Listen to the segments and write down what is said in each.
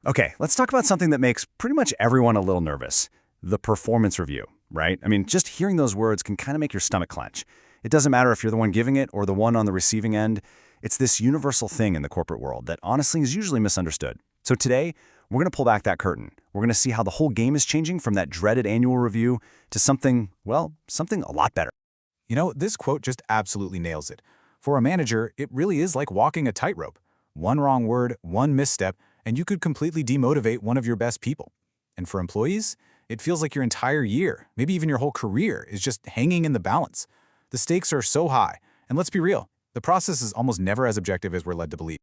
Okay, let's talk about something that makes pretty much everyone a little nervous. The performance review, right? I mean, just hearing those words can kind of make your stomach clench. It doesn't matter if you're the one giving it or the one on the receiving end. It's this universal thing in the corporate world that honestly is usually misunderstood. So today, we're going to pull back that curtain. We're going to see how the whole game is changing from that dreaded annual review to something, well, something a lot better. This quote just absolutely nails it. For a manager, it really is like walking a tightrope. One wrong word, one misstep, and you could completely demotivate one of your best people. And for employees, it feels like your entire year, maybe even your whole career, is just hanging in the balance. The stakes are so high, and let's be real, the process is almost never as objective as we're led to believe.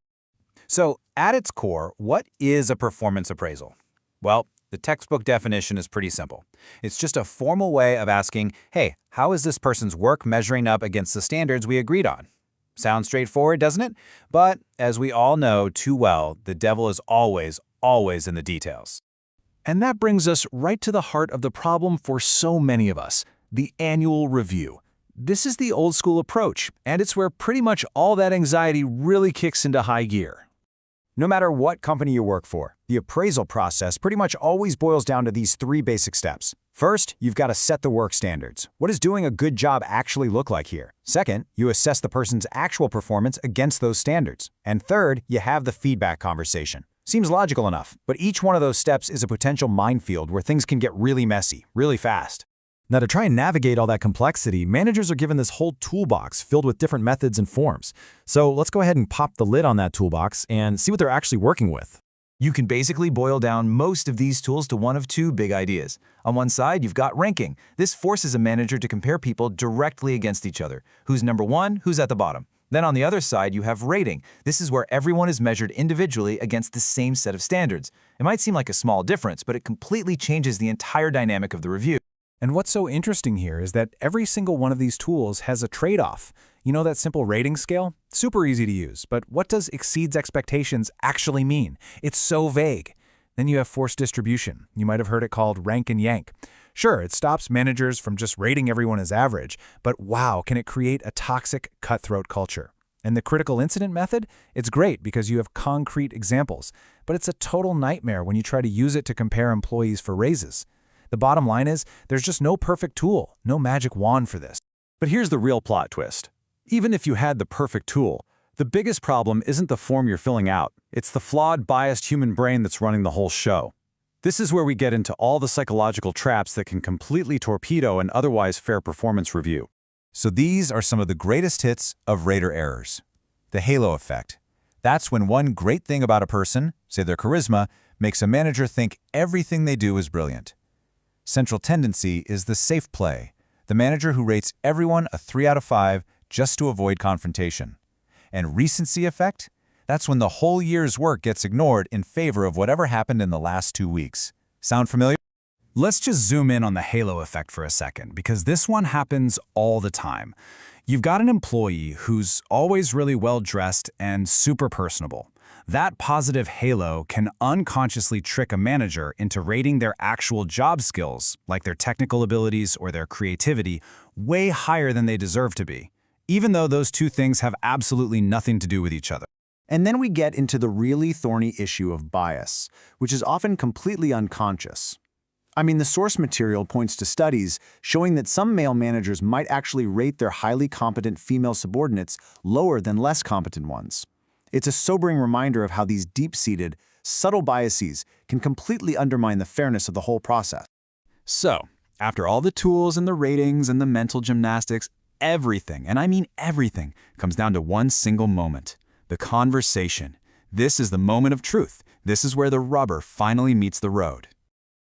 So, at its core, what is a performance appraisal? Well, the textbook definition is pretty simple. It's just a formal way of asking, hey, how is this person's work measuring up against the standards we agreed on? Sounds straightforward, doesn't it? But, as we all know too well, the devil is always, always in the details. And that brings us right to the heart of the problem for so many of us, the annual review. This is the old school approach, and it's where pretty much all that anxiety really kicks into high gear. No matter what company you work for, the appraisal process pretty much always boils down to these three basic steps. First, you've got to set the work standards. What does doing a good job actually look like here? Second, you assess the person's actual performance against those standards. And third, you have the feedback conversation. Seems logical enough, but each one of those steps is a potential minefield where things can get really messy, really fast. Now, to try and navigate all that complexity, managers are given this whole toolbox filled with different methods and forms. So let's go ahead and pop the lid on that toolbox and see what they're actually working with. You can basically boil down most of these tools to one of two big ideas. On one side, you've got ranking. This forces a manager to compare people directly against each other. Who's number one, who's at the bottom. Then on the other side, you have rating. This is where everyone is measured individually against the same set of standards. It might seem like a small difference, but it completely changes the entire dynamic of the review. And what's so interesting here is that every single one of these tools has a trade-off. You know that simple rating scale? Super easy to use, but what does exceeds expectations actually mean? It's so vague. Then you have forced distribution. You might have heard it called rank and yank. Sure, it stops managers from just rating everyone as average, but wow, can it create a toxic, cutthroat culture. And the critical incident method? It's great because you have concrete examples, but it's a total nightmare when you try to use it to compare employees for raises. The bottom line is, there's just no perfect tool, no magic wand for this. But here's the real plot twist. Even if you had the perfect tool, the biggest problem isn't the form you're filling out. It's the flawed, biased human brain that's running the whole show. This is where we get into all the psychological traps that can completely torpedo an otherwise fair performance review. So these are some of the greatest hits of rater errors. The halo effect. That's when one great thing about a person, say their charisma, makes a manager think everything they do is brilliant. Central tendency is the safe play, the manager who rates everyone a 3 out of 5 just to avoid confrontation. And recency effect? That's when the whole year's work gets ignored in favor of whatever happened in the last 2 weeks. Sound familiar? Let's just zoom in on the halo effect for a second, because this one happens all the time. You've got an employee who's always really well-dressed and super personable. That positive halo can unconsciously trick a manager into rating their actual job skills, like their technical abilities or their creativity, way higher than they deserve to be, even though those two things have absolutely nothing to do with each other. And then we get into the really thorny issue of bias, which is often completely unconscious. I mean, the source material points to studies showing that some male managers might actually rate their highly competent female subordinates lower than less competent ones. It's a sobering reminder of how these deep-seated, subtle biases can completely undermine the fairness of the whole process. So, after all the tools and the ratings and the mental gymnastics, everything, and I mean everything, comes down to one single moment: the conversation. This is the moment of truth. This is where the rubber finally meets the road.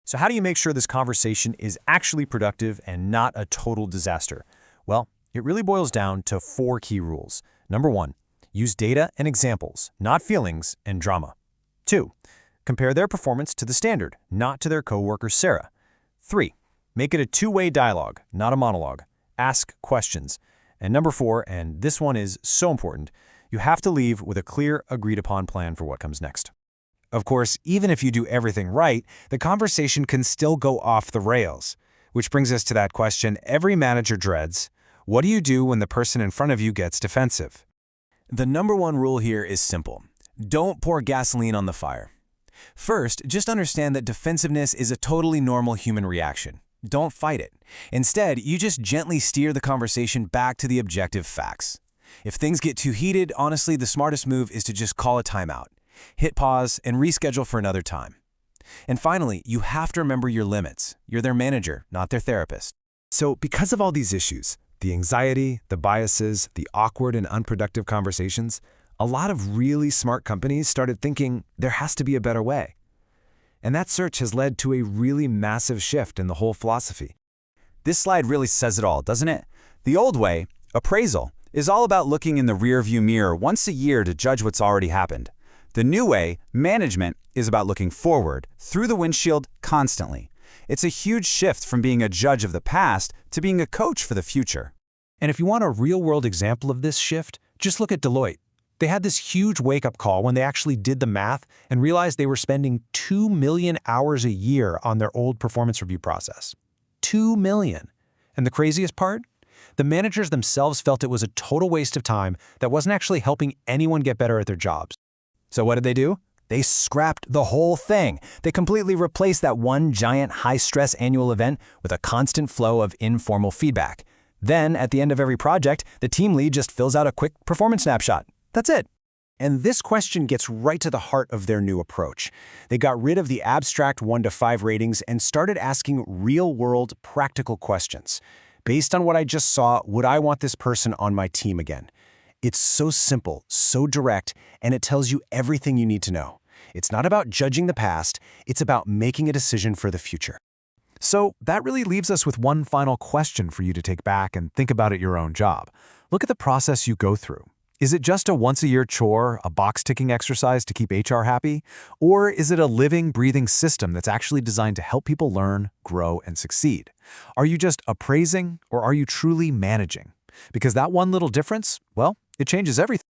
So how do you make sure this conversation is actually productive and not a total disaster? Well, it really boils down to 4 key rules. Number 1, use data and examples, not feelings and drama. 2, compare their performance to the standard, not to their coworker Sarah. 3, make it a two-way dialogue, not a monologue. Ask questions. And number 4, and this one is so important, you have to leave with a clear, agreed-upon plan for what comes next. Of course, even if you do everything right, the conversation can still go off the rails. Which brings us to that question every manager dreads: what do you do when the person in front of you gets defensive? The number 1 rule here is simple. Don't pour gasoline on the fire. First, just understand that defensiveness is a totally normal human reaction. Don't fight it. Instead, you just gently steer the conversation back to the objective facts. If things get too heated, honestly, the smartest move is to just call a timeout. Hit pause and reschedule for another time. And finally, you have to remember your limits. You're their manager, not their therapist. So because of all these issues, the anxiety, the biases, the awkward and unproductive conversations, a lot of really smart companies started thinking there has to be a better way. And that search has led to a really massive shift in the whole philosophy. This slide really says it all, doesn't it? The old way, appraisal, is all about looking in the rearview mirror once a year to judge what's already happened. The new way, management, is about looking forward, through the windshield, constantly. It's a huge shift from being a judge of the past to being a coach for the future. And if you want a real-world example of this shift, just look at Deloitte. They had this huge wake-up call when they actually did the math and realized they were spending 2 million hours a year on their old performance review process. 2 million. And the craziest part? The managers themselves felt it was a total waste of time that wasn't actually helping anyone get better at their jobs. So what did they do? They scrapped the whole thing. They completely replaced that one giant high-stress annual event with a constant flow of informal feedback. Then, at the end of every project, the team lead just fills out a quick performance snapshot. That's it. And this question gets right to the heart of their new approach. They got rid of the abstract 1 to 5 ratings and started asking real-world, practical questions. Based on what I just saw, would I want this person on my team again? It's so simple, so direct, and it tells you everything you need to know. It's not about judging the past, it's about making a decision for the future. So that really leaves us with one final question for you to take back and think about at your own job. Look at the process you go through. Is it just a once-a-year chore, a box-ticking exercise to keep HR happy? Or is it a living, breathing system that's actually designed to help people learn, grow, and succeed? Are you just appraising, or are you truly managing? Because that one little difference, well, it changes everything.